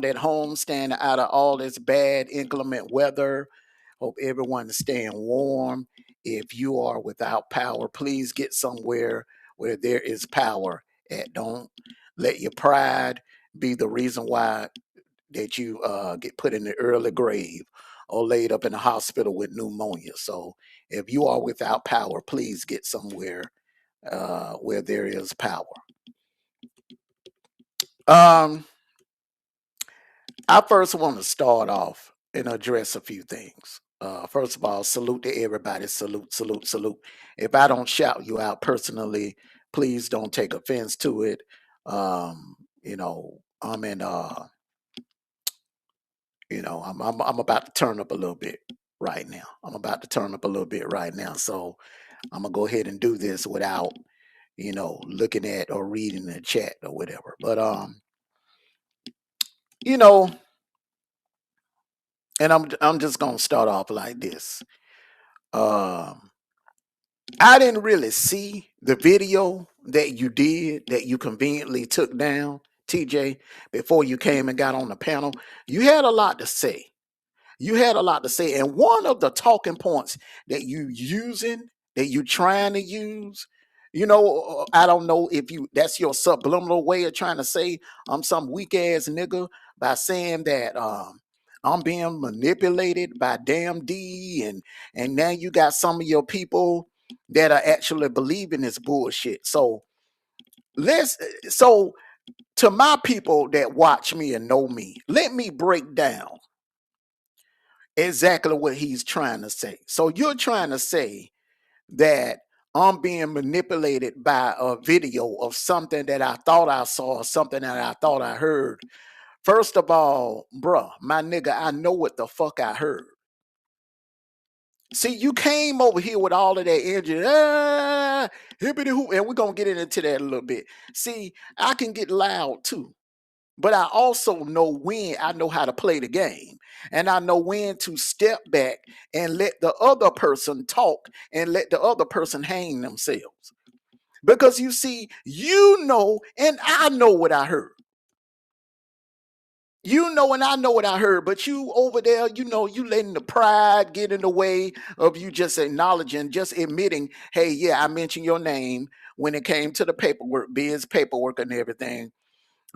at home, staying out of all this bad, inclement weather. Hope everyone is staying warm. If you are without power, please get somewhere where there is power at. Don't let your pride be the reason why that you get put in the early grave or laid up in the hospital with pneumonia. So if you are without power, please get somewhere where there is power. Um, I first want to start off and address a few things. First of all, salute to everybody. Salute, salute, salute. If I don't shout you out personally, please don't take offense to it. I'm in I'm about to turn up a little bit right now. I'm about to turn up a little bit right now. So I'm gonna go ahead and do this without, looking at or reading the chat or whatever. But you know, and I'm just gonna start off like this. Um, I didn't really see the video that you conveniently took down, TJ, before you came and got on the panel. You had a lot to say. You had a lot to say, and one of the talking points that you trying to use, I don't know if that's your subliminal way of trying to say I'm some weak ass nigga by saying that I'm being manipulated by damn D, and now you got some of your people that are actually believing this bullshit. Let's so to my people that watch me and know me, let me break down exactly what he's trying to say. So you're trying to say that I'm being manipulated by a video of something that I thought I saw, something that I thought I heard. First of all, bruh, my nigga, I know what the fuck I heard. See, you came over here with all of that energy, hippity hoop, and we're gonna get into that a little bit. See, I can get loud too. But I also know when I know how to play the game. And I know when to step back and let the other person talk and let the other person hang themselves. Because you see, and I know what I heard. And I know what I heard, but you over there, you letting the pride get in the way of you just acknowledging, just admitting, hey, yeah, I mentioned your name when it came to the paperwork, biz paperwork and everything.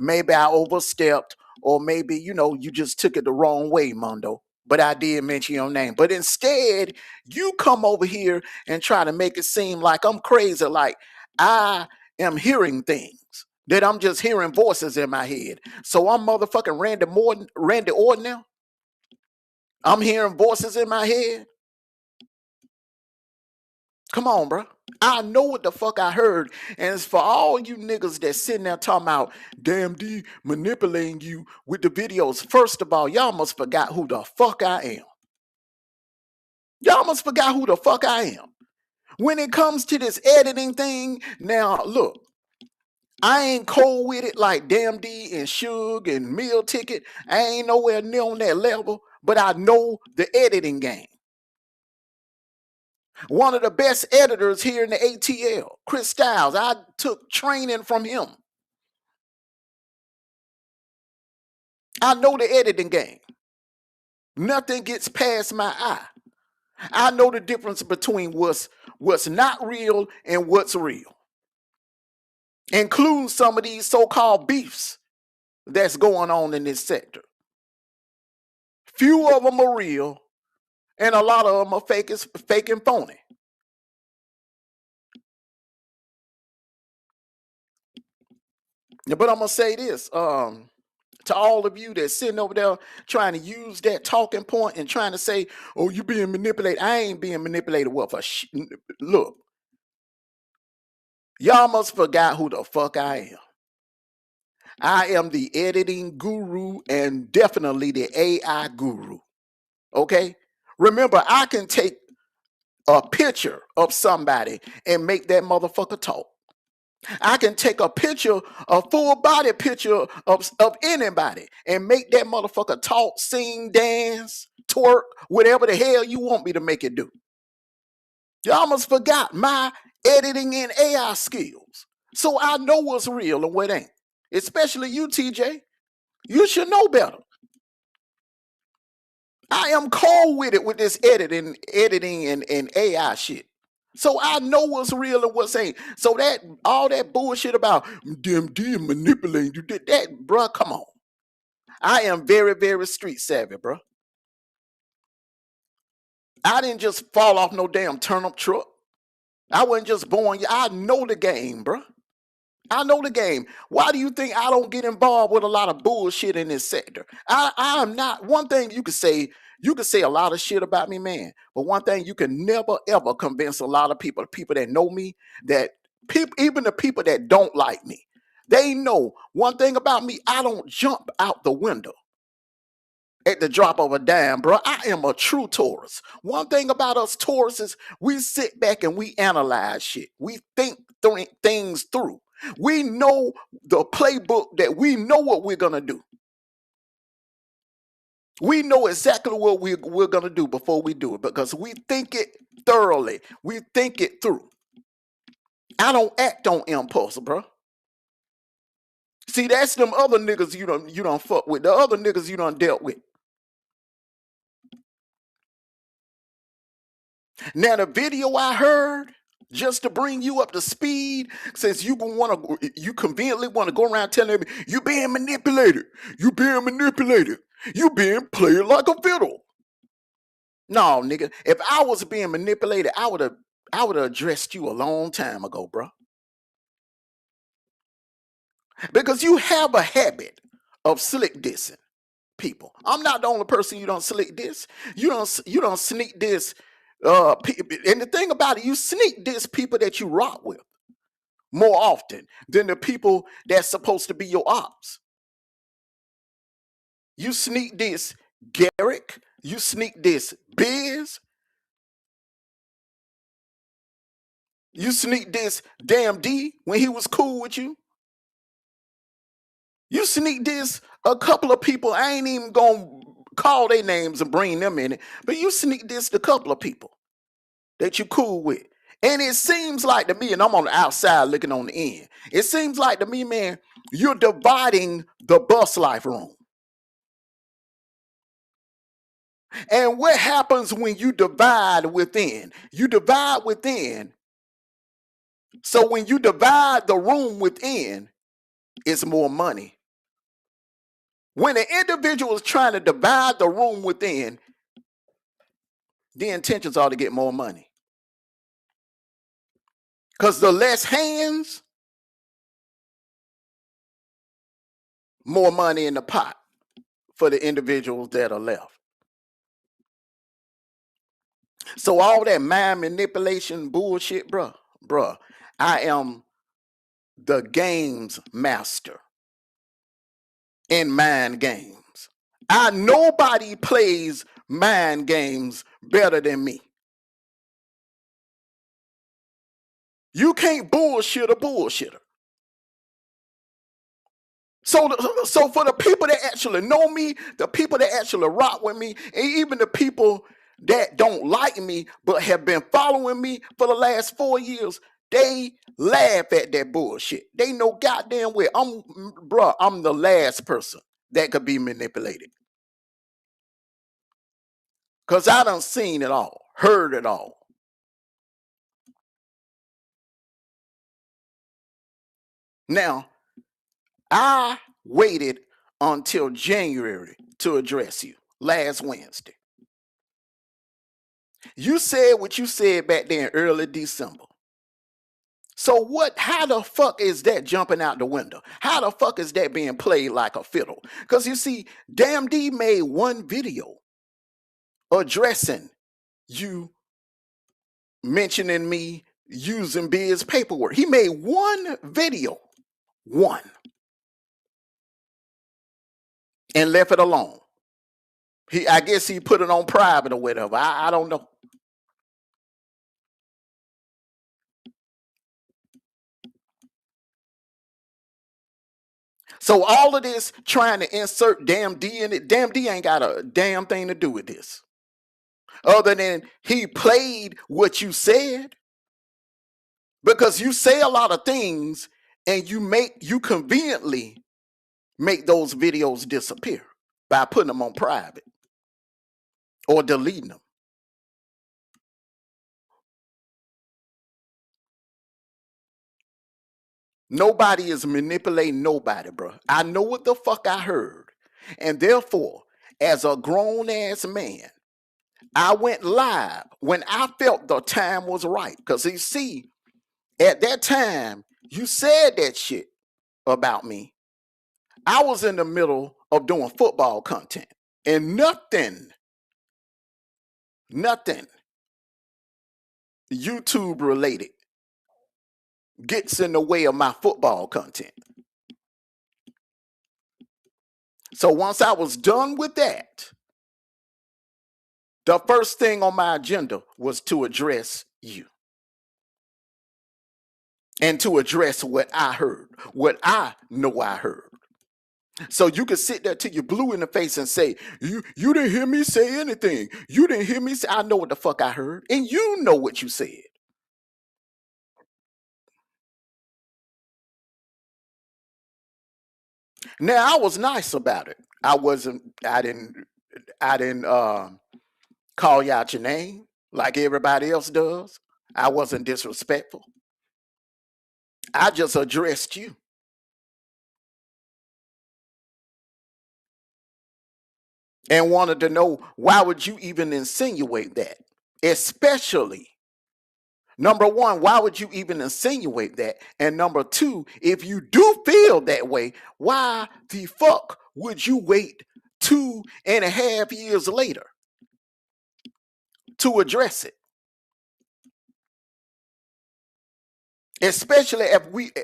Maybe I overstepped, or maybe, you just took it the wrong way, Mondo. But I did mention your name. But instead, you come over here and try to make it seem like I'm crazy, like I am hearing things, that I'm just hearing voices in my head. So I'm motherfucking Randy Orton now. I'm hearing voices in my head. Come on, bro. I know what the fuck I heard. And it's for all you niggas that sitting there talking about damn D manipulating you with the videos. First of all, y'all must forgot who the fuck I am. Y'all must forgot who the fuck I am. When it comes to this editing thing, now look, I ain't cold with it like Damn D and Suge and Meal Ticket. I ain't nowhere near on that level, but I know the editing game. One of the best editors here in the ATL, Chris Styles. I took training from him. I know the editing game. Nothing gets past my eye. I know the difference between what's not real and what's real, including some of these so-called beefs that's going on in this sector. Few of them are real, and a lot of them are fake and phony. But I'm gonna say this, to all of you that's sitting over there trying to use that talking point and trying to say, "Oh, you being manipulated." I ain't being manipulated. What for? Look, y'all must forgot who the fuck I am. I am the editing guru and definitely the AI guru. Okay? Remember, I can take a picture of somebody and make that motherfucker talk. I can take a picture, a full body picture of anybody and make that motherfucker talk, sing, dance, twerk, whatever the hell you want me to make it do. You almost forgot my editing and AI skills. So I know what's real and what ain't. Especially you, TJ. You should know better. I am cold with it with this editing and AI shit. So I know what's real and what's ain't. So that all that bullshit about DMD manipulating you did that, bruh. Come on. I am very, very street savvy, bruh. I didn't just fall off no damn turnip truck. I wasn't just born. I know the game, bruh. I know the game. Why do you think I don't get involved with a lot of bullshit in this sector? I'm not. One thing you could say a lot of shit about me, man. But one thing you can never ever convince a lot of people that know me, that people, even the people that don't like me, they know one thing about me. I don't jump out the window at the drop of a dime, bro. I am a true Taurus. One thing about us Taurus is we sit back and we analyze shit. We think things through. We know the playbook, that we know what we're gonna do. We know exactly what we're gonna do before we do it, because we think it thoroughly. We think it through. I don't act on impulse, bro. See, that's them other niggas you don't fuck with. The other niggas you done dealt with. Now the video I heard, just to bring you up to speed, since you conveniently want to go around telling me you being manipulated, you being manipulated, you being played like a fiddle. No, nigga, if I was being manipulated, I would have addressed you a long time ago, bro. Because you have a habit of slick dissing people. I'm not the only person you don't slick diss. You don't sneak diss. And the thing about it, you sneak diss people that you rock with more often than the people that's supposed to be your ops. You sneak diss Garrick. You sneak diss Biz. You sneak diss Damn D when he was cool with you. You sneak diss a couple of people. I ain't even gonna call their names and bring them in it, but you sneak diss a couple of people that you cool with. And it seems like to me, and I'm on the outside looking on the end, it seems like to me, man, you're dividing the bus life room. And what happens when you divide within? You divide within. So when you divide the room within, it's more money. When an individual is trying to divide the room within, the intentions are to get more money. Because the less hands, more money in the pot for the individuals that are left. So all that mind manipulation bullshit, bruh, I am the games master in mind games. Nobody plays mind games better than me. You can't bullshit a bullshitter. So for the people that actually know me, the people that actually rock with me, and even the people that don't like me but have been following me for the last 4 years, they laugh at that bullshit. They know goddamn well I'm the last person that could be manipulated. Cause I done seen it all, heard it all. Now, I waited until January to address you last Wednesday. You said what you said back then early December. So how the fuck is that jumping out the window? How the fuck is that being played like a fiddle? Because you see, Damn D made one video addressing you mentioning me using Biz paperwork. He made one video, and left it alone. I guess he put it on private or whatever. I don't know. So all of this trying to insert Damn D in it, Damn D ain't got a damn thing to do with this. Other than he played what you said. Because you say a lot of things and you conveniently make those videos disappear by putting them on private or deleting them. Nobody is manipulating nobody, bro. I know what the fuck I heard. And therefore, as a grown ass man, I went live when I felt the time was right. Because you see, at that time, you said that shit about me. I was in the middle of doing football content. And nothing YouTube related gets in the way of my football content. So once I was done with that, the first thing on my agenda was to address you and to address what I heard, what I know I heard. So you can sit there till you're blue in the face and say, you didn't hear me say anything. You didn't hear me say, I know what the fuck I heard. And you know what you said. Now I was nice about it. I didn't call you out your name like everybody else does. I wasn't disrespectful. I just addressed you. And wanted to know, why would you even insinuate that? Especially, number one, why would you even insinuate that? And number two, if you do feel that way, why the fuck would you wait 2.5 years later to address it? Especially if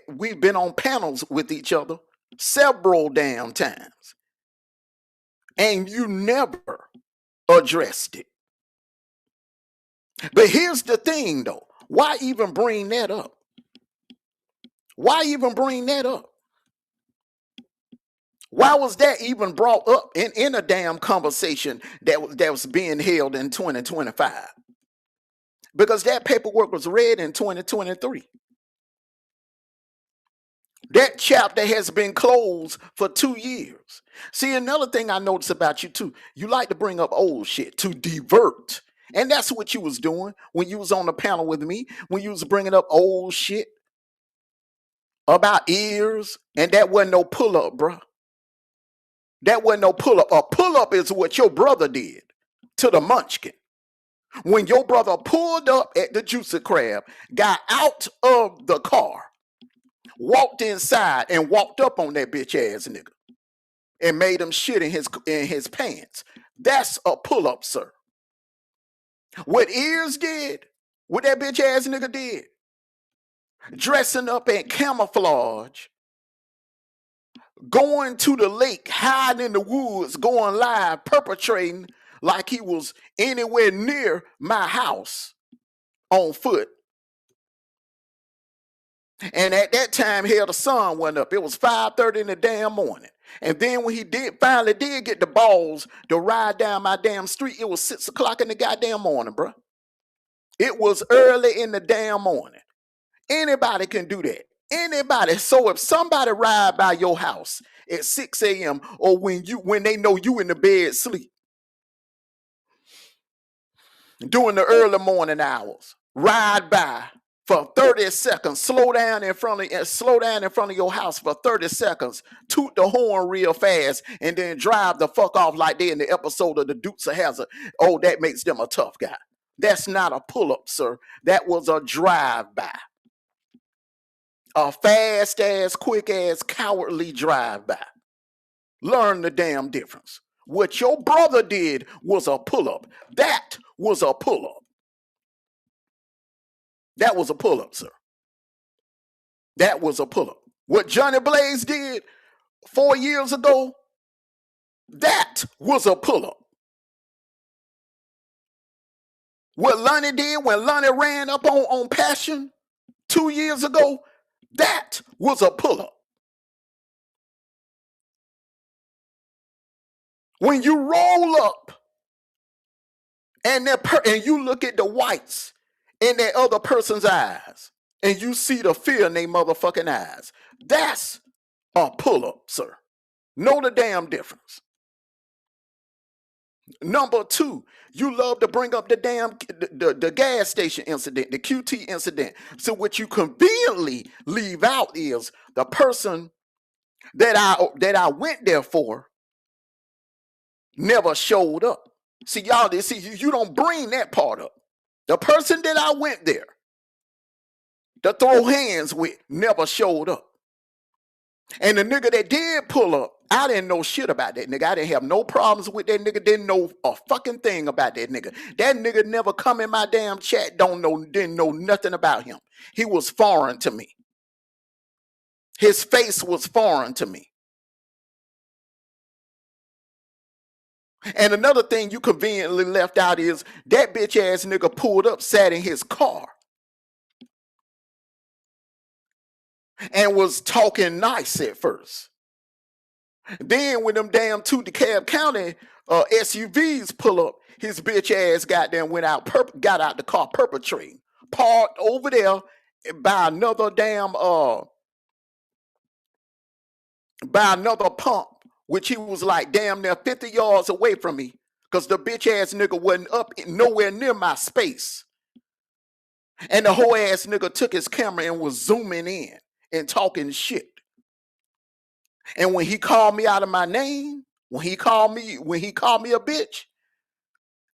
we've been on panels with each other several damn times and you never addressed it. But here's the thing though, why even bring that up? Why even bring that up? Why was that even brought up in a damn conversation that was being held in 2025? Because that paperwork was read in 2023. That chapter has been closed for 2 years. See, another thing I noticed about you too, you like to bring up old shit to divert. And that's what you was doing when you was on the panel with me, when you was bringing up old shit about ears, and that wasn't no pull-up, bro. That wasn't no pull-up. A pull-up is what your brother did to the munchkin. When your brother pulled up at the Juicy Crab, got out of the car, walked inside, and walked up on that bitch ass nigga and made him shit in his pants. That's a pull-up, sir. What Ears did, what that bitch ass nigga did, dressing up in camouflage, going to the lake, hiding in the woods, going live, perpetrating like he was anywhere near my house on foot. And at that time, hell, the sun went up. It was 5:30 in the damn morning. And then when he finally did get the balls to ride down my damn street, it was 6 o'clock in the goddamn morning, bro. It was early in the damn morning. Anybody can do that. Anybody. So if somebody ride by your house at 6 a.m. or when they know you in the bed sleep during the early morning hours, ride by for 30 seconds, slow down in front of your house for 30 seconds, toot the horn real fast, and then drive the fuck off like they in the episode of the Dukes of Hazzard. Oh, that makes them a tough guy. That's not a pull-up, sir. That was a drive-by. A fast-ass, quick-ass, cowardly drive-by. Learn the damn difference. What your brother did was a pull-up. That was a pull-up. That was a pull-up, sir. That was a pull-up. What Johnny Blaze did 4 years ago, that was a pull-up. What Lonnie did when Lonnie ran up on Passion 2 years ago, that was a pull-up. When you roll up and you look at the whites in that other person's eyes and you see the fear in their motherfucking eyes, that's a pull-up, sir. Know the damn difference. Number two, you love to bring up the damn the gas station incident, the QT incident. So what you conveniently leave out is the person that I went there for never showed up. See, y'all, see, you don't bring that part up. The person that I went there to throw hands with never showed up. And the nigga that did pull up, I didn't know shit about that nigga. I didn't have no problems with that nigga. Didn't know a fucking thing about that nigga. That nigga never come in my damn chat. Didn't know nothing about him. He was foreign to me. His face was foreign to me. And another thing you conveniently left out is that bitch ass nigga pulled up, sat in his car, and was talking nice at first. Then when them damn two DeKalb County SUVs pull up, his bitch ass goddamn got out the car perpetrating, parked over there by another damn by another pump, which he was like damn near 50 yards away from me, because the bitch ass nigga wasn't up nowhere near my space. And the whole ass nigga took his camera and was zooming in and talking shit. And when he called me out of my name, when he called me a bitch,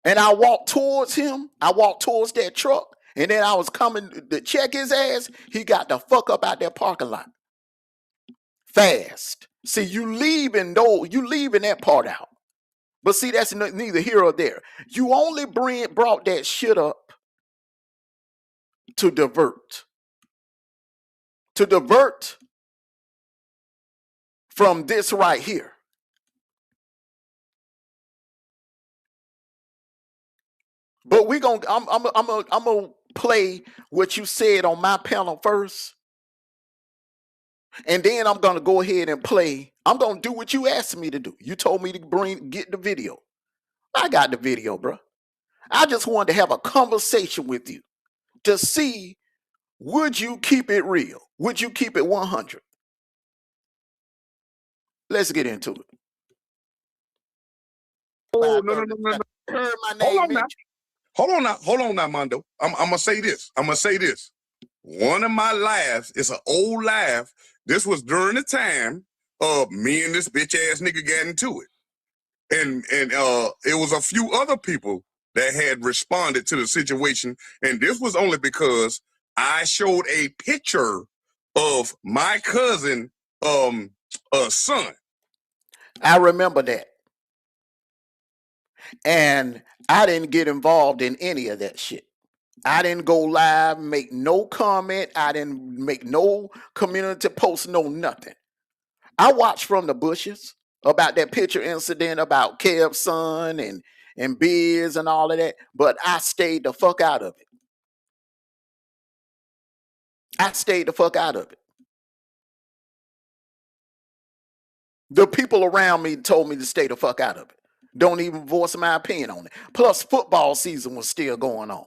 and I walked towards him, I walked towards that truck, and then I was coming to check his ass, he got the fuck up out that parking lot. Fast. See, you leaving that part out. But see, that's neither here or there. You only brought that shit up to divert. To divert from this right here. But I'm gonna play what you said on my panel first. And then I'm gonna go ahead and play. I'm gonna do what you asked me to do. You told me to get the video. I got the video, bro. I just wanted to have a conversation with you to see, would you keep it real? Would you keep it 100? Let's get into it. Oh, no. Heard my name. Hold on now, Mondo. I'm gonna say this. One of my lives is an old live. This was during the time me and this bitch ass nigga got into it. And it was a few other people that had responded to the situation. And this was only because I showed a picture of my cousin son. I remember that. And I didn't get involved in any of that shit. I didn't go live, make no comment. I didn't make no community post, no nothing. I watched from the bushes about that picture incident about Kev's son and Biz and all of that, but I stayed the fuck out of it. The people around me told me to stay the fuck out of it. Don't even voice my opinion on it. Plus, football season was still going on.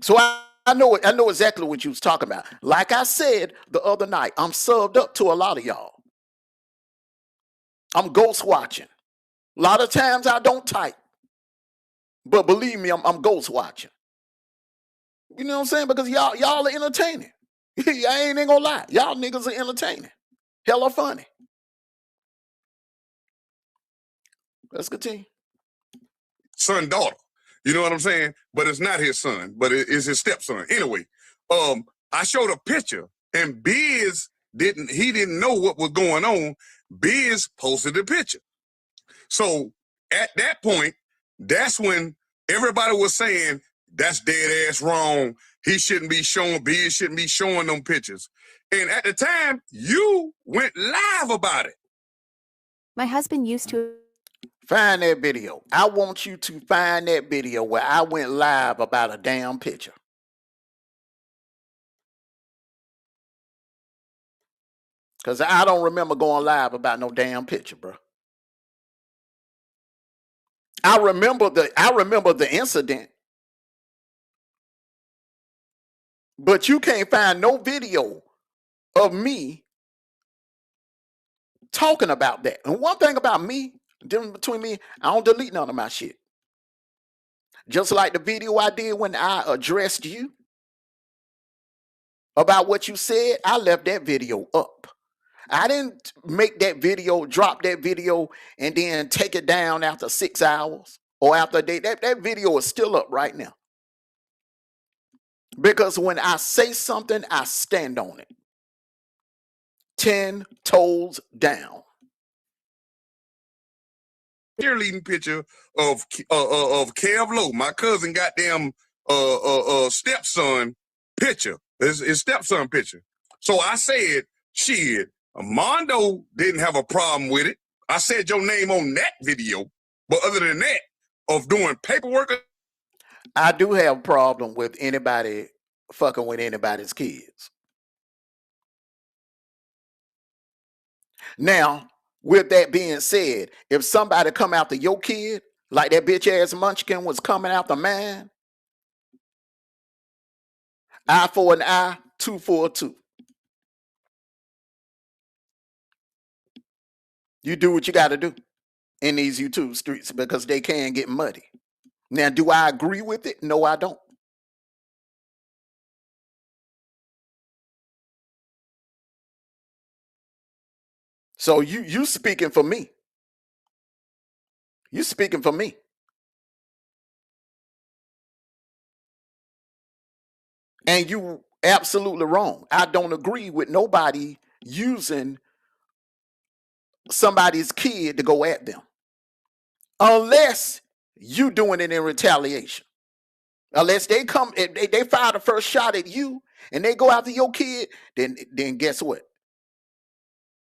So I know exactly what you was talking about. Like I said the other night, I'm subbed up to a lot of y'all. I'm ghost watching. A lot of times I don't type. But believe me, I'm ghost watching. You know what I'm saying? Because y'all are entertaining. I ain't gonna lie. Y'all niggas are entertaining. Hella funny. Let's continue. Son, daughter. You know what I'm saying? But it's not his son, but it's his stepson. Anyway, I showed a picture, and Biz didn't know what was going on. Biz posted the picture. So at that point, that's when everybody was saying, that's dead ass wrong. Biz shouldn't be showing them pictures. And at the time, you went live about it. My husband used to... Find that video. I want you to find that video where I went live about a damn picture. Because I don't remember going live about no damn picture, bro. I remember the incident. But you can't find no video of me talking about that. And one thing about me, difference between me, I don't delete none of my shit. Just like the video I did when I addressed you about what you said, I left that video up. I didn't make that video, drop that video, and then take it down after 6 hours or after a day. That video is still up right now. Because when I say something, I stand on it. 10 toes down. Cheerleading picture of Kev Lowe, my cousin, goddamn stepson picture. His stepson picture. So I said, shit, Mondo didn't have a problem with it. I said your name on that video, but other than that, of doing paperwork, I do have a problem with anybody fucking with anybody's kids. Now, with that being said, if somebody come after your kid, like that bitch ass munchkin was coming after mine, eye for an eye, tooth for a tooth. You do what you got to do in these YouTube streets because they can get muddy. Now, do I agree with it? No, I don't. So you speaking for me. You speaking for me. And you absolutely wrong. I don't agree with nobody using somebody's kid to go at them. Unless you doing it in retaliation. Unless they come, they fire the first shot at you and they go after your kid, then guess what?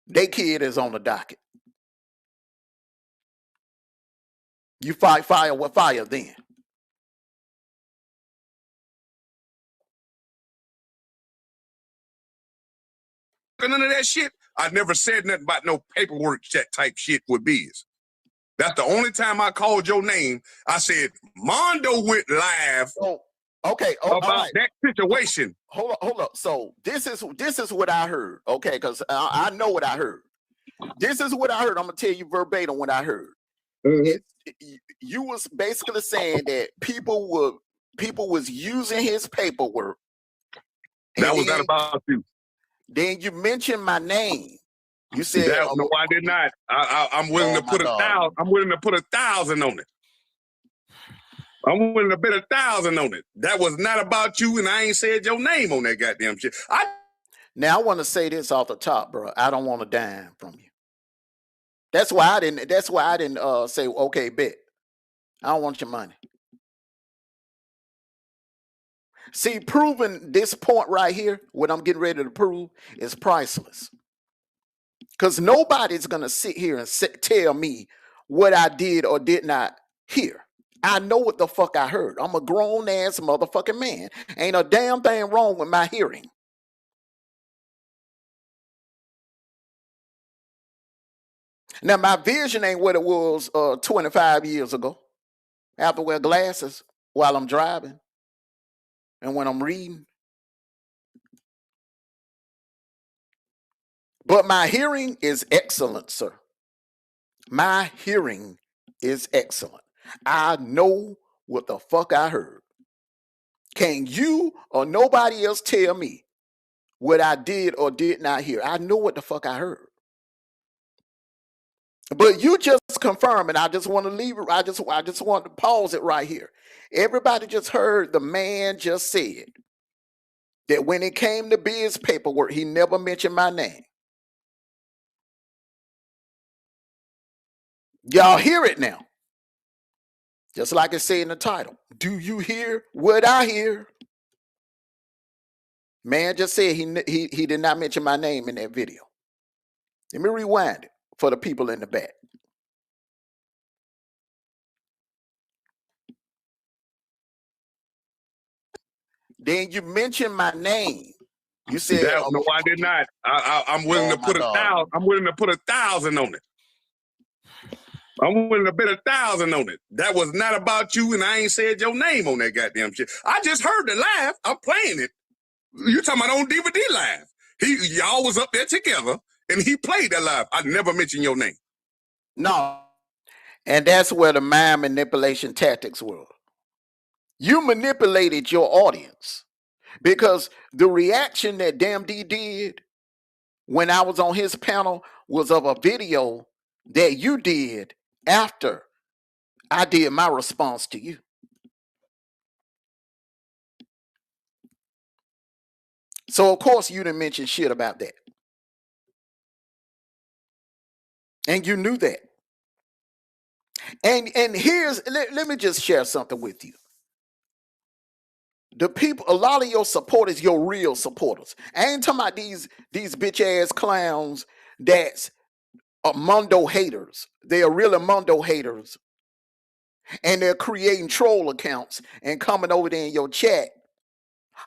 Their kid is on the docket. You fight fire with fire then. none of that shit. I never said nothing about no paperwork type shit with Biz. That's the only time I called your name. I said Mondo went live. Oh, okay. About that situation. Hold up. So this is what I heard. Okay, because I know what I heard. This is what I heard. I'm gonna tell you verbatim what I heard. You was basically saying that people was using his paperwork. That was not about you. Then you mentioned my name. You said no, I did not. I'm willing to put 1,000. I'm willing to put 1,000 on it. I'm willing to bet 1,000 on it. That was not about you, and I ain't said your name on that goddamn shit. Now I want to say this off the top, bro. I don't want a dime from you. That's why I didn't say okay, bet. I don't want your money. See, proving this point right here, what I'm getting ready to prove, is priceless. Because nobody's going to sit here and tell me what I did or did not hear. I know what the fuck I heard. I'm a grown-ass motherfucking man. Ain't a damn thing wrong with my hearing. Now, my vision ain't what it was 25 years ago. I have to wear glasses while I'm driving and when I'm reading. But my hearing is excellent, sir. My hearing is excellent. I know what the fuck I heard. Can you or nobody else tell me what I did or did not hear? I know what the fuck I heard. But you just confirm, and I just want to leave it. I just want to pause it right here. Everybody just heard the man just said that when it came to Biz paperwork, he never mentioned my name. Y'all hear it now. Just like it said in the title. Do you hear what I hear? Man just said he did not mention my name in that video. Let me rewind it for the people in the back. Then you mentioned my name. You said no, I did not. I'm willing to put 1,000. I'm willing to put 1,000 on it. I'm willing to bet 1,000 on it. That was not about you, and I ain't said your name on that goddamn shit. I just heard the live. I'm playing it. You talking about on DVD live? Y'all was up there together, And he played that live. I never mentioned your name. No. And that's where the mind manipulation tactics were. You manipulated your audience because the reaction that Damn D did when I was on his panel was of a video that you did after I did my response to you. So of course you didn't mention shit about that. And you knew that. And here's, let me just share something with you. The people, a lot of your supporters, your real supporters. I ain't talking about these bitch ass clowns that's Mondo haters. They are really Mondo haters. And they're creating troll accounts and coming over there in your chat,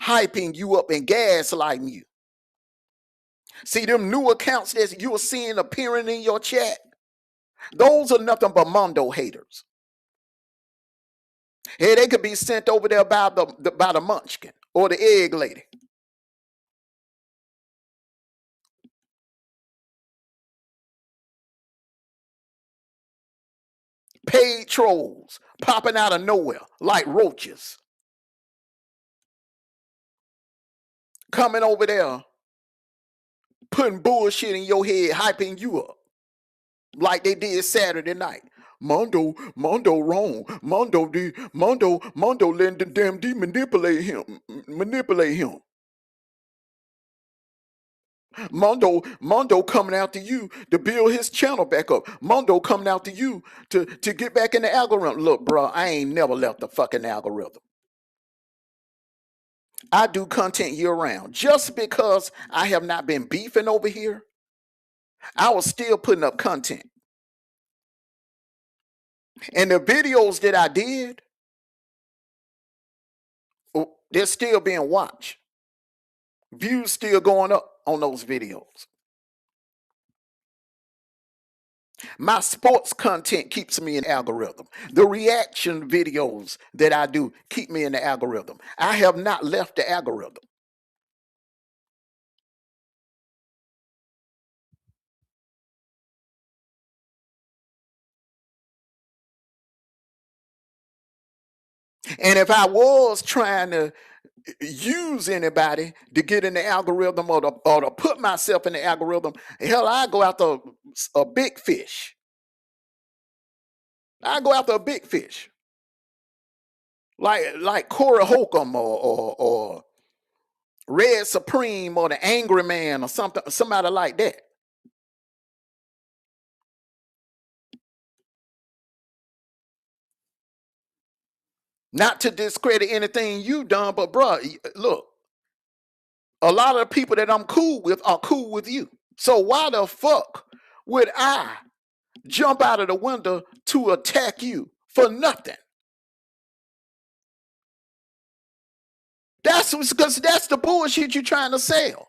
hyping you up and gaslighting you. See them new accounts that you are seeing appearing in your chat? Those are nothing but Mondo haters. Hey, they could be sent over there by the munchkin or the egg lady. Paid trolls popping out of nowhere like roaches. Coming over there, putting bullshit in your head, hyping you up. Like they did Saturday night. Mondo wrong. Mondo letting the damn D manipulate him. Mondo coming after you to build his channel back up. Mondo coming after you to get back in the algorithm. Look, bro, I ain't never left the fucking algorithm. I do content year round. Just because I have not been beefing over here, I was still putting up content. And the videos that I did, they're still being watched. Views still going up on those videos. My sports content keeps me in the algorithm. The reaction videos that I do keep me in the algorithm. I have not left the algorithm. And if I was trying to use anybody to get in the algorithm or to put myself in the algorithm, hell, I go after a big fish. I go after a big fish. Like Corey Holcomb or Red Supreme or the Angry Man or somebody like that. Not to discredit anything you done, but bro, look, a lot of the people that I'm cool with are cool with you. So why the fuck would I jump out of the window to attack you for nothing? That's because that's the bullshit you're trying to sell.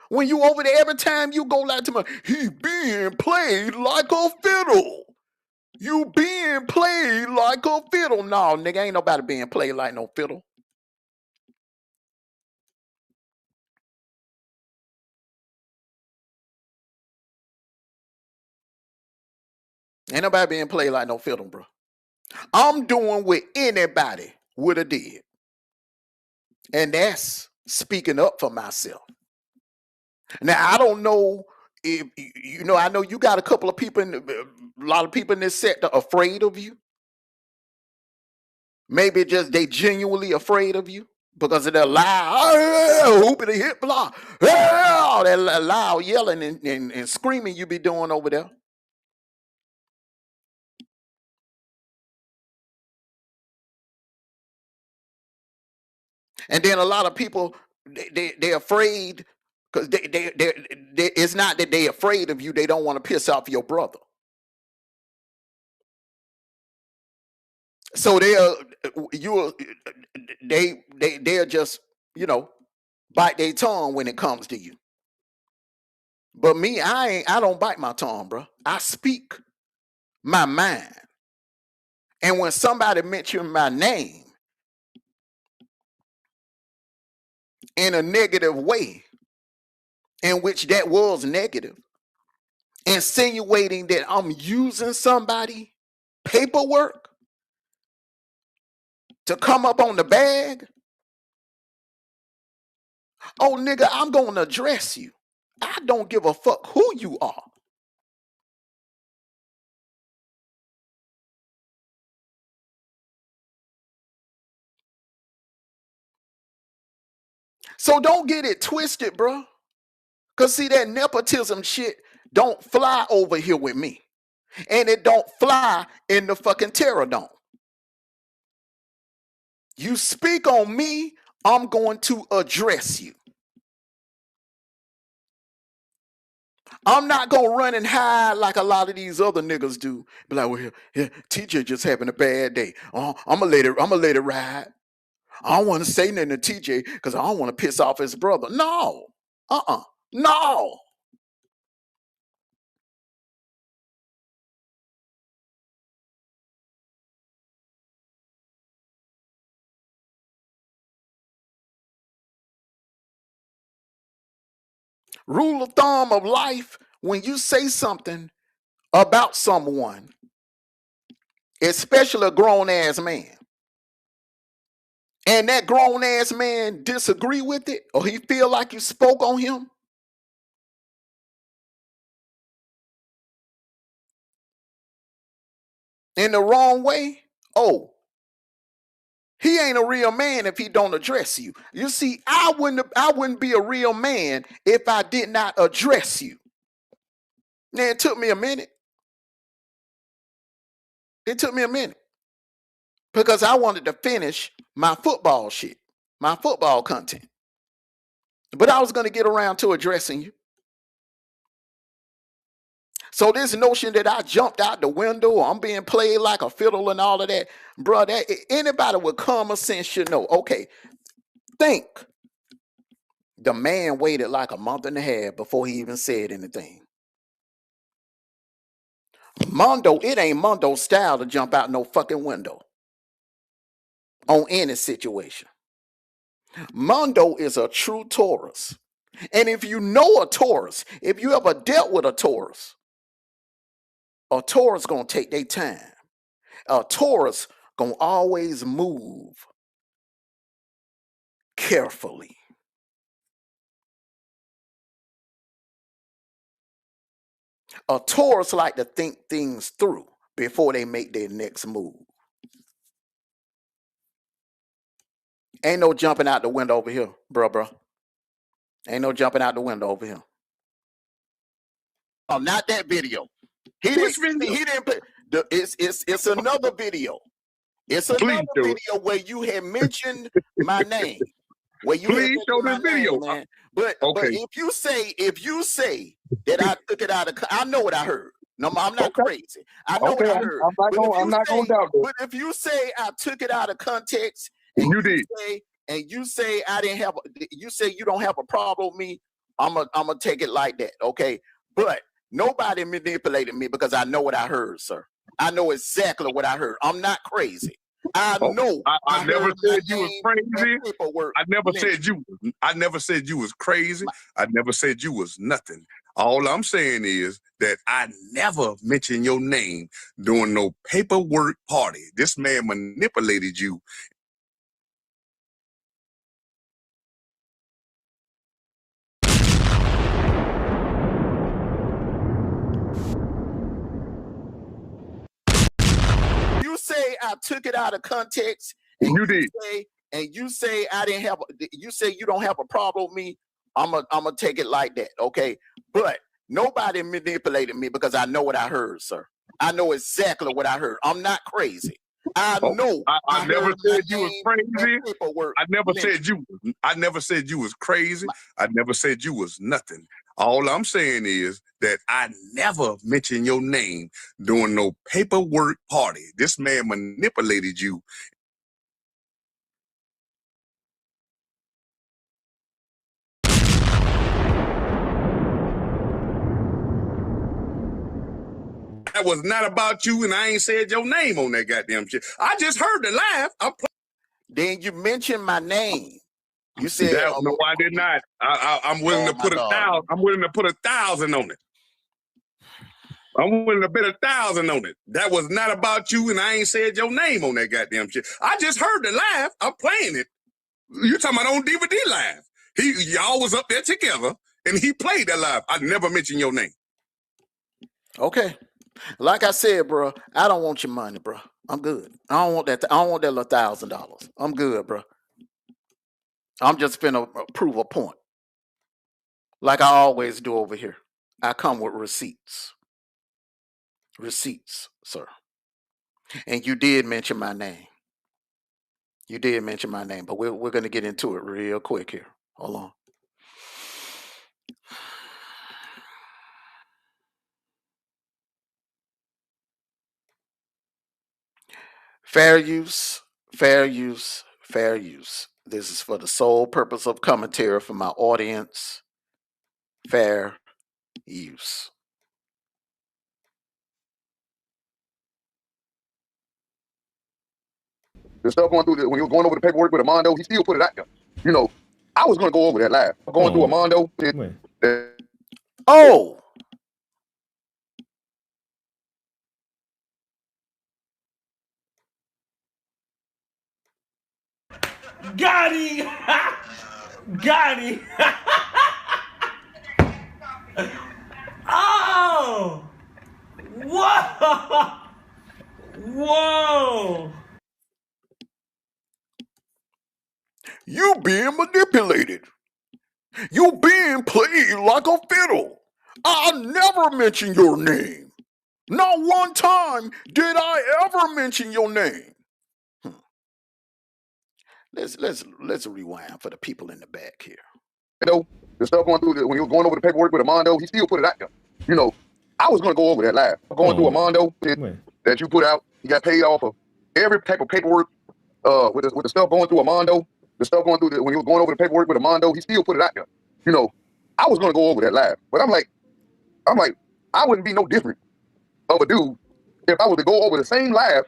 When you over there, every time you go like to me, he being played like a fiddle. You being played like a fiddle. No, nigga, ain't nobody being played like no fiddle. Ain't nobody being played like no fiddle, bro. I'm doing what anybody would have did. And that's speaking up for myself. Now, I don't know if, I know you got a couple of people, a lot of people in this sector afraid of you. Maybe just they genuinely afraid of you because of their loud, hoopity hip blah, that loud yelling and screaming you be doing over there. And then a lot of people, they're afraid because it's not that they're afraid of you. They don't want to piss off your brother. So they'll just, bite their tongue when it comes to you. But me, I don't bite my tongue, bro. I speak my mind. And when somebody mentions my name in a negative way, in which that was negative, insinuating that I'm using somebody paperwork to come up on the bag. Oh, nigga, I'm going to address you. I don't give a fuck who you are. So don't get it twisted, bro. Because see, that nepotism shit don't fly over here with me. And it don't fly in the fucking Terror Dome. You speak on me, I'm going to address you. I'm not going to run and hide like a lot of these other niggas do. Be like, well, yeah, TJ just having a bad day. Oh, I'm going to let it ride. I don't want to say nothing to TJ because I don't want to piss off his brother. No. No. Rule of thumb of life, when you say something about someone, especially a grown-ass man, and that grown-ass man disagree with it, or he feel like you spoke on him, in the wrong way, oh, he ain't a real man if he don't address you. You see, I wouldn't be a real man if I did not address you. Now, it took me a minute. It took me a minute. Because I wanted to finish my football shit, my football content. But I was going to get around to addressing you. So this notion that I jumped out the window, or I'm being played like a fiddle and all of that, bro, that anybody with common sense should know. Okay, think. The man waited like a month and a half before he even said anything. Mondo, it ain't Mondo's style to jump out no fucking window on any situation. Mondo is a true Taurus. And if you know a Taurus, if you ever dealt with a Taurus gonna take their time. A Taurus gonna always move carefully. A Taurus like to think things through before they make their next move. Ain't no jumping out the window over here, bro. Ain't no jumping out the window over here. Oh, not that video. He didn't put it's another video. It's another video where you had mentioned my name. Where you please show this video, man. But if you say that I took it out of, I know what I heard. No, I'm not crazy. I know what I heard. I'm not gonna doubt it. But if you say I took it out of context, and you say I didn't have, you say you don't have a problem with me, I'm gonna take it like that, okay? But nobody manipulated me because I know what I heard, sir. I know exactly what I heard. I'm not crazy. I know. I never said you was crazy. I never said you was crazy. I never said you was nothing. All I'm saying is that I never mentioned your name during no paperwork party. This man manipulated you. You say I took it out of context. And you did. You say I didn't have. You say you don't have a problem with me. I'm gonna take it like that, okay? But nobody manipulated me because I know what I heard, sir. I know exactly what I heard. I'm not crazy. I know. I never said you was crazy. I never said you was crazy. I never said you was nothing. All I'm saying is that I never mentioned your name during no paperwork party. This man manipulated you. That was not about you, and I ain't said your name on that goddamn shit. I just heard the laugh. Then you mentioned my name. You said no, I did not. I'm willing to put 1,000. I'm willing to put 1,000 on it. I'm willing to bet 1,000 on it. That was not about you, and I ain't said your name on that goddamn shit. I just heard the live. I'm playing it. You talking about on DVD live. Y'all was up there together, and he played that live. I never mentioned your name. Okay. Like I said, bro, I don't want your money, bro. I'm good. I don't want that. I don't want that little $1,000. I'm good, bro. I'm just finna prove a point, like I always do over here. I come with receipts. Receipts, sir. And you did mention my name. You did mention my name, but we're gonna get into it real quick here. Hold on. Fair use, fair use, fair use. This is for the sole purpose of commentary for my audience. Fair use. The stuff going through when he was going over the paperwork with Mondo, he still put it out there. You know, I was gonna go over that live. Going through Mondo. Oh, got him! Got him! Oh! Whoa! Whoa! you being manipulated. You being played like a fiddle. I never mentioned your name. Not one time did I ever mention your name. Let's rewind for the people in the back here. You know, the stuff going through when he was going over the paperwork with Mondo, he still put it out there. You know, I was gonna go over that live. Going through Mondo that you put out, he got paid off of every type of paperwork. With the stuff going through Mondo, the stuff going through when he was going over the paperwork with Mondo, he still put it out there. You know, I was gonna go over that live, but I'm like, I wouldn't be no different of a dude if I was to go over the same live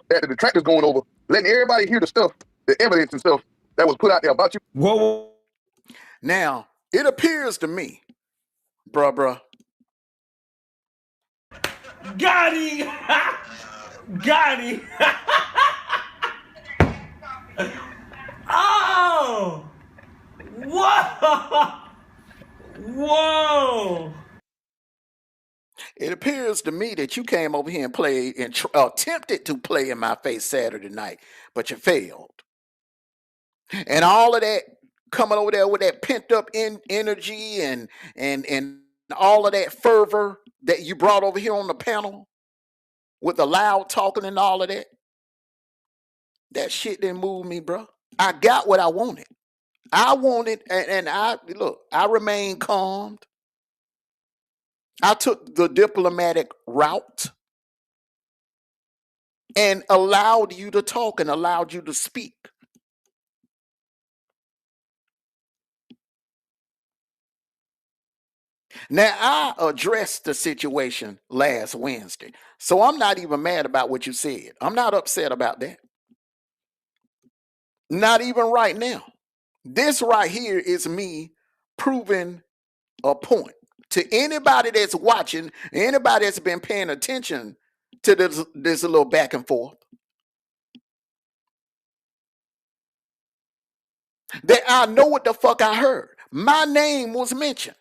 that the detractors going over, letting everybody hear the stuff, the evidence and stuff that was put out there about you. Whoa. Now, it appears to me, bruh. Got him! Got him! Oh! Whoa! Whoa! It appears to me that you came over here and played and attempted to play in my face Saturday night, but you failed. And all of that coming over there with that pent up energy and all of that fervor that you brought over here on the panel with the loud talking and all of that. That shit didn't move me, bro. I got what I wanted. I wanted, and I remained calmed. I took the diplomatic route and allowed you to talk and allowed you to speak. Now, I addressed the situation last Wednesday, so I'm not even mad about what you said. I'm not upset about that. Not even right now. This right here is me proving a point to anybody that's watching, anybody that's been paying attention to this little back and forth, that I know what the fuck I heard. My name was mentioned.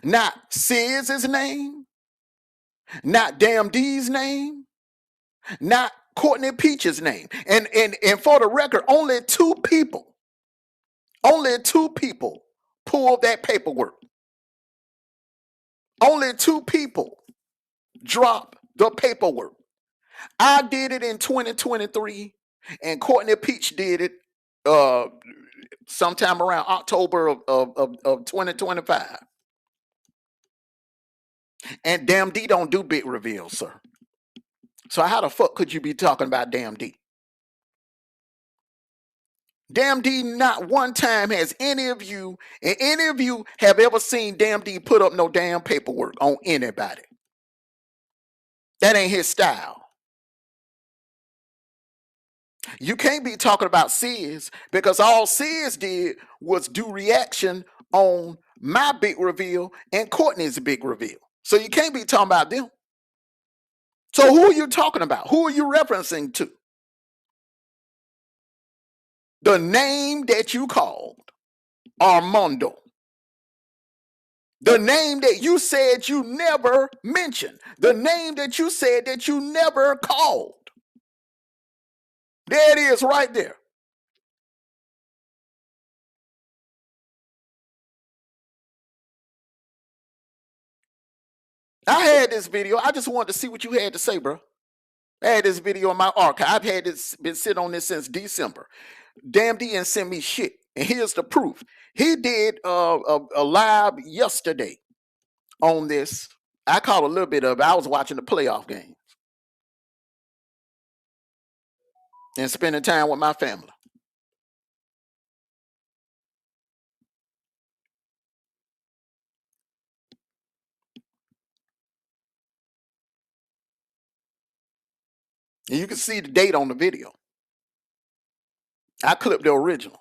Not SPEAKZ's name, not Damn D's name, not Courtney Peach's name. And for the record, only two people pulled that paperwork. Only two people dropped the paperwork. I did it in 2023, and Courtney Peach did it sometime around October of 2025. And Damn D don't do big reveals, sir. So how the fuck could you be talking about Damn D? Damn D, not one time has any of you have ever seen Damn D put up no damn paperwork on anybody. That ain't his style. You can't be talking about SPEAKZ because all SPEAKZ did was do reaction on my big reveal and Courtney's big reveal. So you can't be talking about them. So who are you talking about? Who are you referencing to? The name that you called Mondo. The name that you said you never mentioned. The name that you said that you never called. There it is right there. I had this video. I just wanted to see what you had to say, bro. I had this video in my archive. I've had this, been sitting on this since December. Damn D and send me shit. And here's the proof. He did a live yesterday on this. I caught a little bit of it. I was watching the playoff game and spending time with my family. And you can see the date on the video. I clipped the original.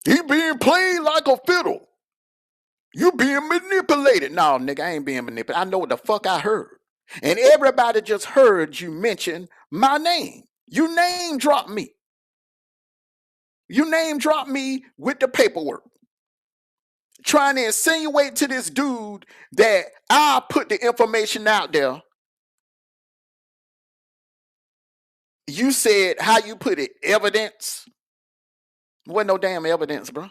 He being played like a fiddle. You being manipulated. No, nigga, I ain't being manipulated. I know what the fuck I heard. And everybody just heard you mention my name. You name dropped me. You name dropped me with the paperwork. Trying to insinuate to this dude that I put the information out there. You said, how you put it, evidence? There wasn't no damn evidence, bro.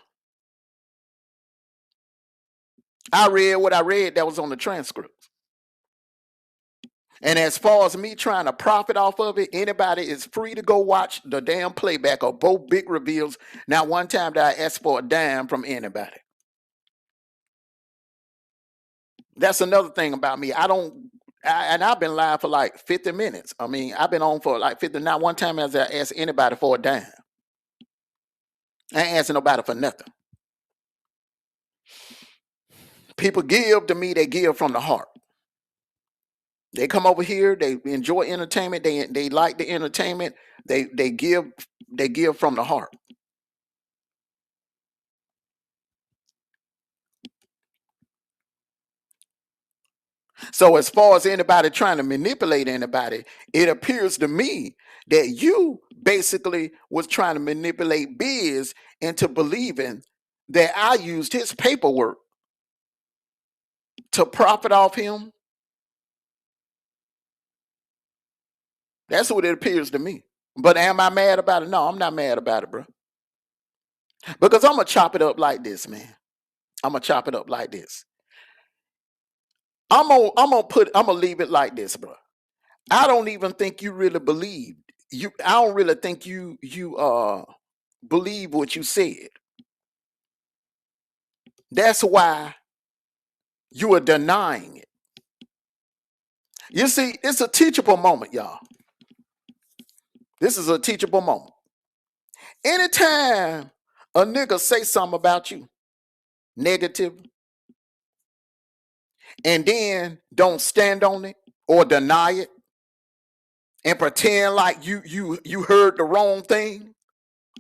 I read what I read that was on the transcript. And as far as me trying to profit off of it, anybody is free to go watch the damn playback of both big reveals. Not one time did I ask for a dime from anybody. That's another thing about me. And I've been live for like 50 minutes. I mean, I've been on for like 50. Not one time has I asked anybody for a dime. I ain't asking nobody for nothing. People give to me, they give from the heart. They come over here, they enjoy entertainment, they like the entertainment, they give from the heart. So as far as anybody trying to manipulate anybody, it appears to me that you basically was trying to manipulate Biz into believing that I used his paperwork to profit off him. That's what it appears to me. But am I mad about it? No, I'm not mad about it, bro. Because I'm going to chop it up like this, man. I'm going to chop it up like this. I'm gonna leave it like this, bro. I don't even think you really believed. I don't really think you believe what you said. That's why you are denying it. You see, it's a teachable moment, y'all. This is a teachable moment. Anytime a nigga say something about you, negative, and then don't stand on it or deny it and pretend like you heard the wrong thing,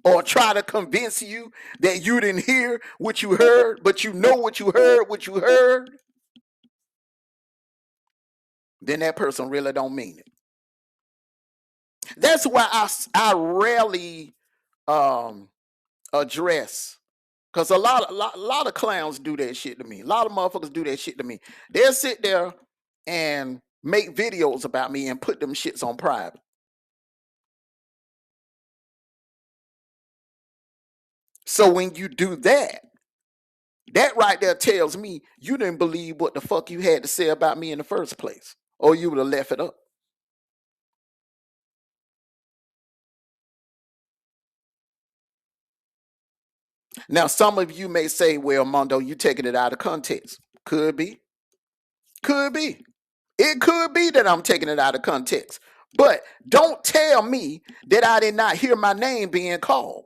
or try to convince you that you didn't hear what you heard, but you know what you heard, then that person really don't mean it. That's why I rarely address, because a lot of clowns do that shit to me. A lot of motherfuckers do that shit to me. They'll sit there and make videos about me and put them shits on private. So when you do that, that right there tells me you didn't believe what the fuck you had to say about me in the first place, or you would have left it up. Now, some of you may say, well, Mondo, you taking it out of context. Could be. Could be. It could be that I'm taking it out of context. But don't tell me that I did not hear my name being called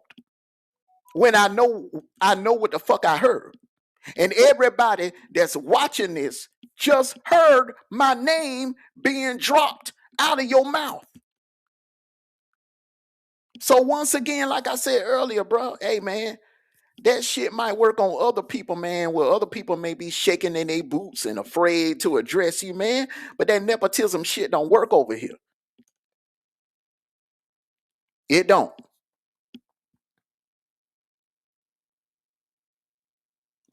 when I know what the fuck I heard. And everybody that's watching this just heard my name being dropped out of your mouth. So once again, like I said earlier, bro, hey man, that shit might work on other people, man, where other people may be shaking in their boots and afraid to address you, man. But that nepotism shit don't work over here. It don't.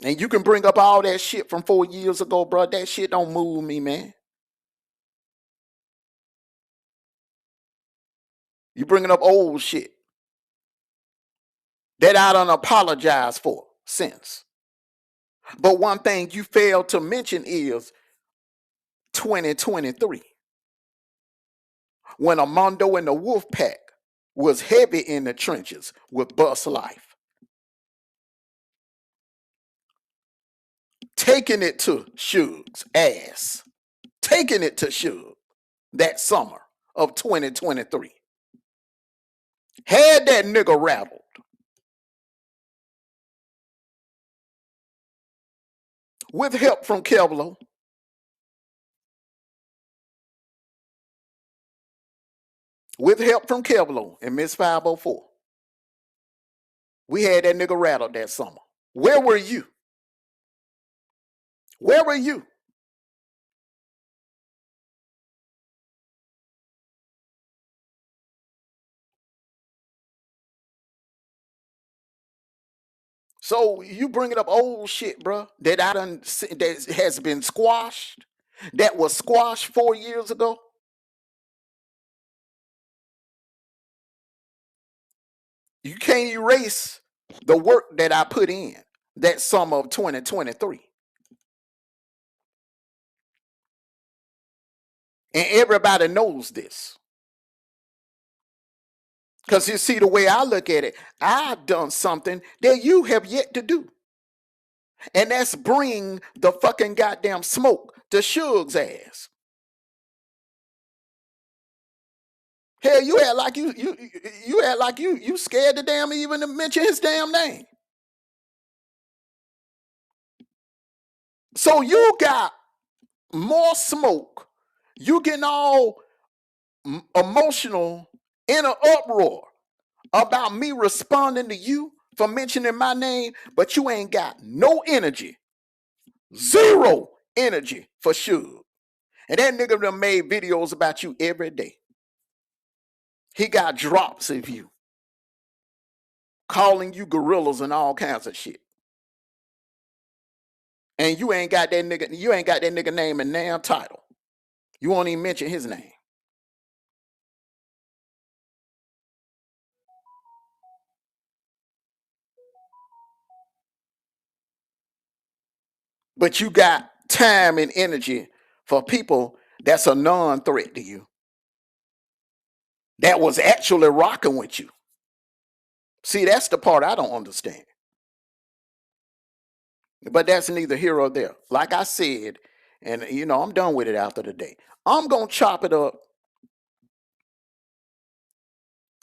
And you can bring up all that shit from 4 years ago, bro. That shit don't move me, man. You bringing up old shit that I done apologize for since. But one thing you failed to mention is 2023, when a Mondo and the Wolf Pack was heavy in the trenches with Bus Life, taking it to Suge's ass, taking it to Suge that summer of 2023. Had that nigga rattled. With help from Kevlo. With help from Kevlo and Miss 504. We had that nigga rattled that summer. Where were you? Where were you? So you bringing up old shit, bro, that I done that has been squashed, that was squashed 4 years ago. You can't erase the work that I put in that summer of 2023. And everybody knows this. Because you see, the way I look at it, I've done something that you have yet to do. And that's bring the fucking goddamn smoke to Suge's ass. Hell, you act like you act like you scared to damn even to mention his damn name. So you got more smoke. You getting all emotional in an uproar about me responding to you for mentioning my name, but you ain't got no energy. Zero energy for Suge. And that nigga done made videos about you every day. He got drops of you, calling you gorillas and all kinds of shit. And you ain't got that nigga name and damn title. You won't even mention his name. But you got time and energy for people that's a non-threat to you, that was actually rocking with you. See, that's the part I don't understand. But that's neither here or there. Like I said, and I'm done with it after the day. I'm going to chop it up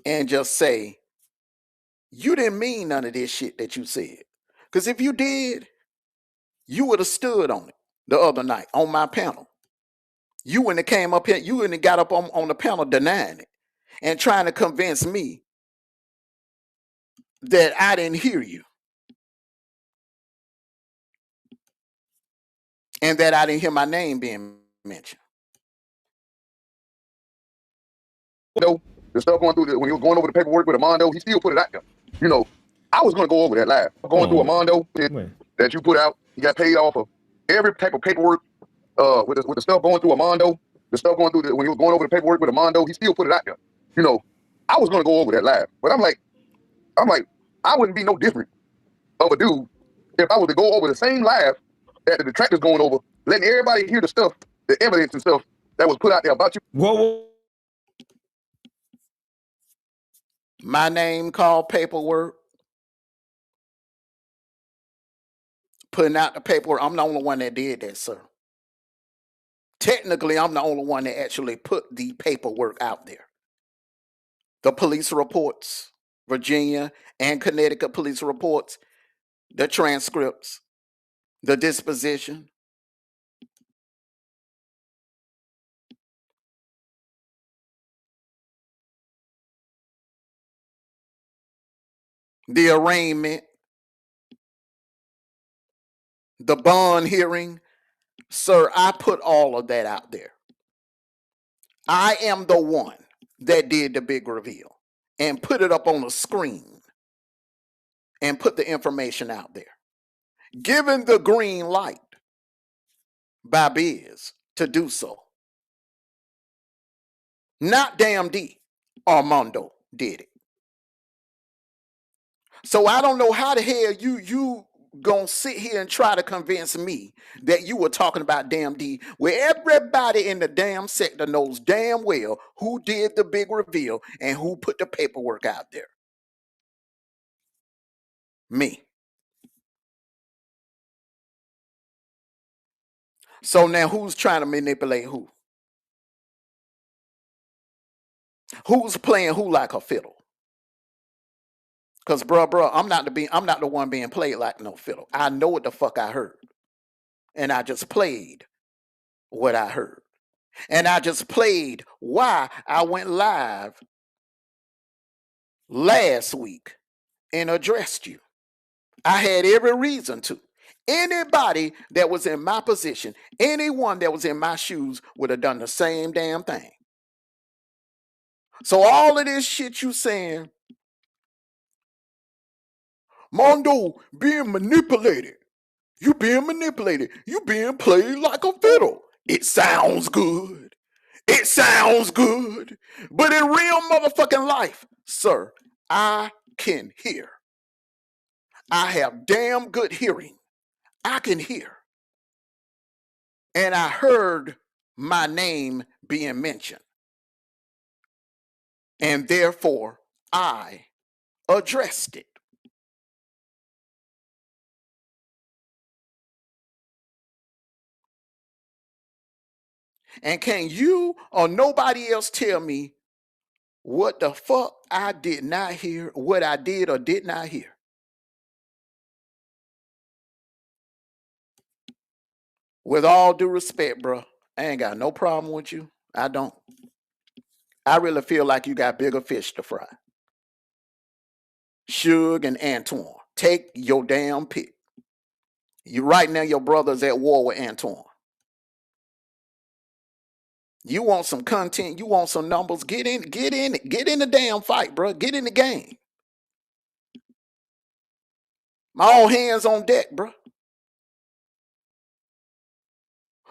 and just say, you didn't mean none of this shit that you said. Because if you did, you would have stood on it the other night on my panel. You wouldn't have came up here, you wouldn't have got up on the panel denying it and trying to convince me that I didn't hear you and that I didn't hear my name being mentioned. The stuff going through when he was going over the paperwork with a Mondo, he still put it out there. I was gonna go over that live. Going through a Mondo that you put out, you got paid off of every type of paperwork. With the stuff going through a Mondo, the stuff going through when he was going over the paperwork with a Mondo, he still put it out there. I was gonna go over that live, but I'm like, I wouldn't be no different of a dude if I was to go over the same live that the detractors going over, letting everybody hear the stuff, the evidence and stuff that was put out there about you. Whoa. My name called paperwork. Putting out the paperwork. I'm the only one that did that, sir. Technically, I'm the only one that actually put the paperwork out there. The police reports, Virginia and Connecticut police reports, the transcripts, the disposition. the arraignment, the bond hearing. Sir, I put all of that out there. I am the one that did the big reveal and put it up on the screen and put the information out there. Given the green light by Biz to do so. Not Damn D or Mondo did it. So I don't know how the hell you gonna sit here and try to convince me that you were talking about Damn D, where everybody in the damn sector knows damn well who did the big reveal and who put the paperwork out there. Me. So now who's trying to manipulate who? Who's playing who like a fiddle? Cause bruh, I'm not the one being played like no fiddle. I know what the fuck I heard. And I just played what I heard. And I just played why I went live last week and addressed you. I had every reason to. Anybody that was in my position, anyone that was in my shoes would have done the same damn thing. So all of this shit you saying, Mondo being manipulated. You being manipulated. You being played like a fiddle. It sounds good. It sounds good. But in real motherfucking life, sir, I can hear. I have damn good hearing. I can hear. And I heard my name being mentioned. And therefore, I addressed it. And can you or nobody else tell me what the fuck I did not hear, what I did or did not hear? With all due respect, bro, I ain't got no problem with you. I don't. I really feel like you got bigger fish to fry. Suge and Antoine, take your damn pick. You right now, your brother's at war with Antoine. You want some content, you want some numbers, get in the damn fight, bro. Get in the game. All hands on deck, bro.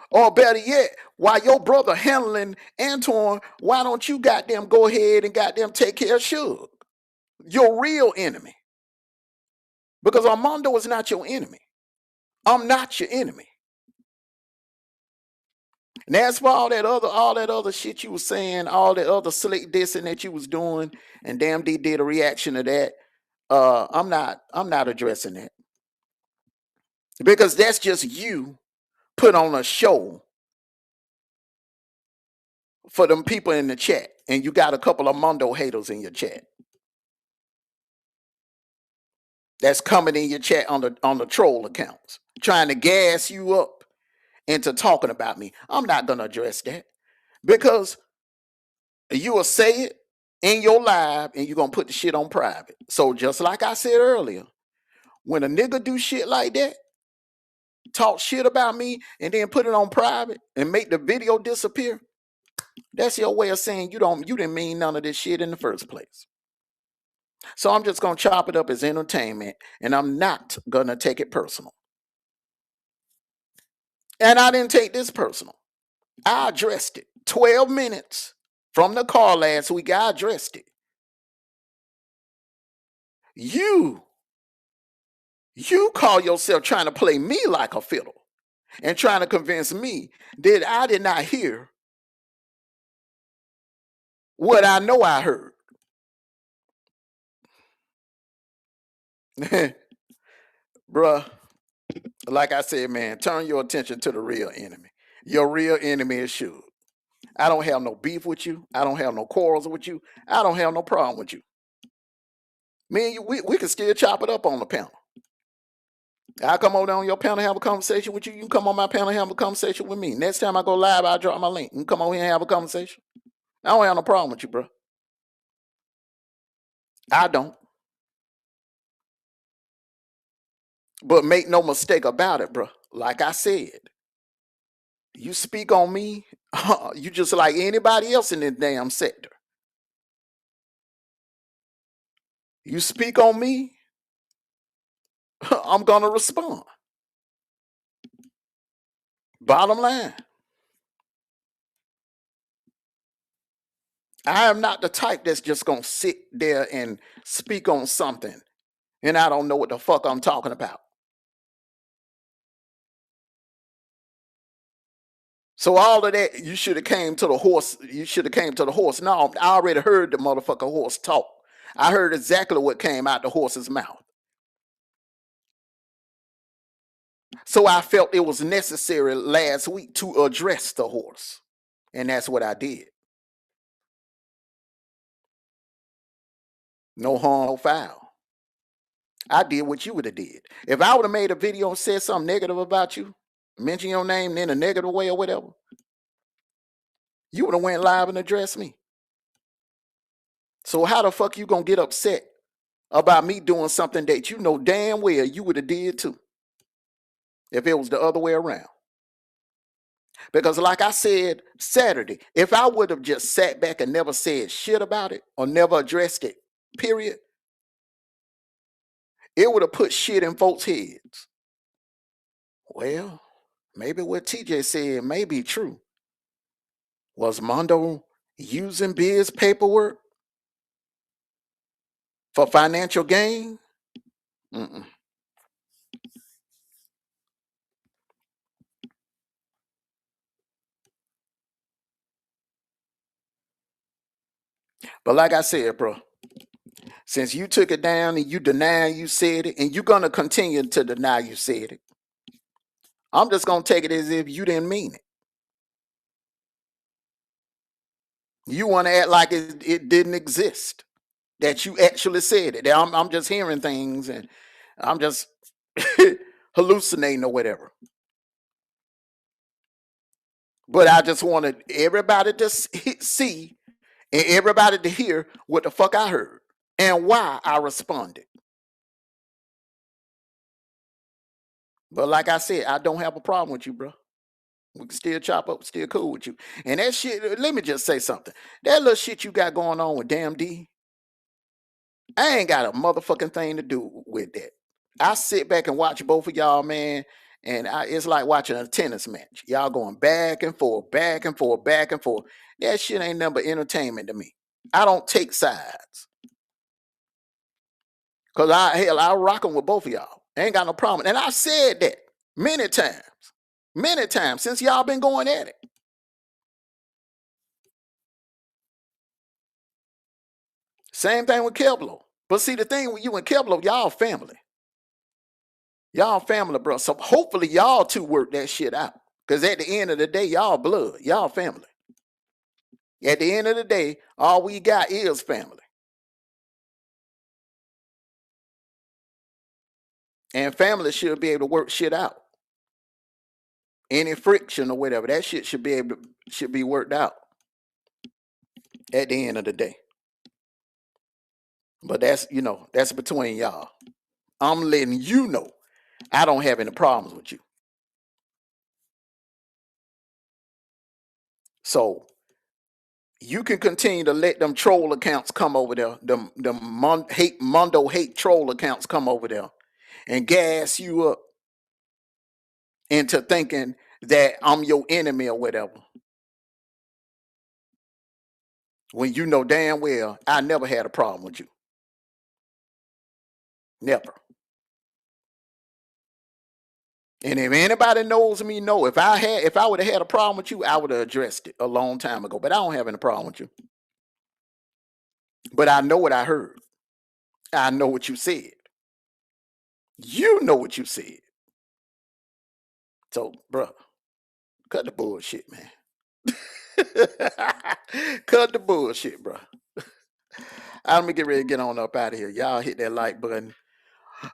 Or better yet, while your brother handling Antoine, why don't you goddamn go ahead and goddamn take care of Suge, your real enemy? Because Armando is not your enemy. I'm not your enemy. And as for all that other shit you was saying, all that other slick dissing that you was doing, and damn D did a reaction to that, I'm not addressing that. Because that's just you put on a show for them people in the chat. And you got a couple of Mondo haters in your chat. That's coming in your chat on the troll accounts, trying to gas you up into talking about me. I'm not gonna address that because you will say it in your live and you're gonna put the shit on private. So just like I said earlier, when a nigga do shit like that, talk shit about me and then put it on private and make the video disappear, that's your way of saying you didn't mean none of this shit in the first place. So I'm just gonna chop it up as entertainment and I'm not gonna take it personal. And I didn't take this personal. I addressed it. 12 minutes from the call last week, I addressed it. You call yourself trying to play me like a fiddle and trying to convince me that I did not hear what I know I heard. Bruh, like I said, man, turn your attention to the real enemy. Your real enemy is Suge. I don't have no beef with you. I don't have no quarrels with you. I don't have no problem with you. Me and you, we can still chop it up on the panel. I'll come over there on your panel and have a conversation with you. You can come on my panel and have a conversation with me. Next time I go live, I'll drop my link. You can come over here and have a conversation. I don't have no problem with you, bro. I don't. But make no mistake about it, bro. Like I said, you speak on me, you just like anybody else in this damn sector. You speak on me, I'm gonna respond. Bottom line. I am not the type that's just gonna sit there and speak on something and I don't know what the fuck I'm talking about. So all of that, you should have came to the horse. You should have came to the horse. No, I already heard the motherfucking horse talk. I heard exactly what came out the horse's mouth. So I felt it was necessary last week to address the horse. And that's what I did. No harm, no foul. I did what you would have did. If I would have made a video and said something negative about you, mention your name in a negative way or whatever, you would have went live and addressed me. So how the fuck you gonna get upset about me doing something that you know damn well you would have did too if it was the other way around? Because like I said Saturday, if I would have just sat back and never said shit about it or never addressed it, period, it would have put shit in folks' heads. Well, maybe what TJ said may be true. Was Mondo using Biz paperwork for financial gain? Mm-mm. But like I said, bro, since you took it down and you deny you said it, and you're going to continue to deny you said it, I'm just going to take it as if you didn't mean it. You want to act like it didn't exist, that you actually said it. That I'm just hearing things and I'm just hallucinating or whatever. But I just wanted everybody to see and everybody to hear what the fuck I heard and why I responded. But like I said, I don't have a problem with you, bro. We can still chop up, still cool with you. And that shit, let me just say something. That little shit you got going on with Damn D, I ain't got a motherfucking thing to do with that. I sit back and watch both of y'all, man, and it's like watching a tennis match. Y'all going back and forth, back and forth, back and forth. That shit ain't nothing but entertainment to me. I don't take sides. Cause I rocking with both of y'all. I ain't got no problem. And I said that many times since y'all been going at it. Same thing with Kevlo. But see, the thing with you and Kevlo, y'all family. Y'all family, bro. So hopefully y'all two work that shit out. Because at the end of the day, y'all blood. Y'all family. At the end of the day, all we got is family. And family should be able to work shit out. Any friction or whatever, that shit should be worked out at the end of the day. But that's between y'all. I'm letting you know I don't have any problems with you. So you can continue to let them troll accounts come over there, Mondo hate troll accounts come over there and gas you up into thinking that I'm your enemy or whatever. When you know damn well I never had a problem with you. Never. And if anybody knows me, know if I would have had a problem with you, I would have addressed it a long time ago. But I don't have any problem with you. But I know what I heard. I know what you said. You know what you said. So, bro, cut the bullshit, man. Cut the bullshit, bro. I'm gonna get ready to get on up out of here. Y'all hit that like button.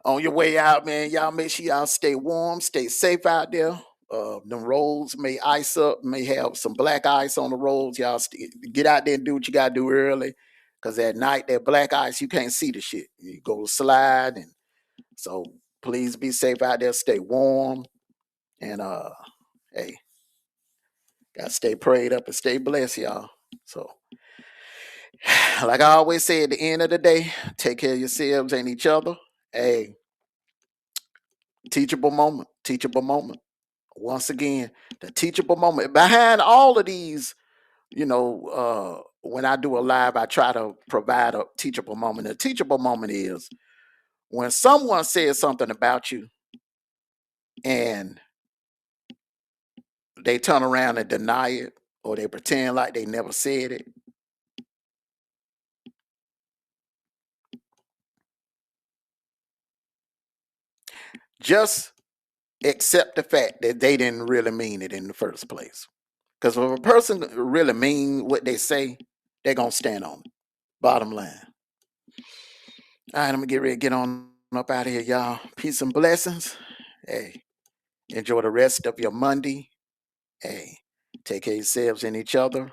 On your way out, man, y'all make sure y'all stay warm, stay safe out there. Them roads may ice up, may have some black ice on the roads. Y'all get out there and do what you gotta do early. Cause at night, that black ice, you can't see the shit. You go slide, and so Please be safe out there. Stay warm. And hey, gotta stay prayed up and stay blessed, y'all. So, like I always say at the end of the day, take care of yourselves and each other. Hey, teachable moment. Teachable moment. Once again, the teachable moment. Behind all of these, when I do a live, I try to provide a teachable moment. A teachable moment is when someone says something about you and they turn around and deny it, or they pretend like they never said it. Just accept the fact that they didn't really mean it in the first place. Because if a person really mean what they say, they're going to stand on it. Bottom line. All right, I'm going to get ready to get on up out of here, y'all. Peace and blessings. Hey, enjoy the rest of your Monday. Hey, take care of yourselves and each other.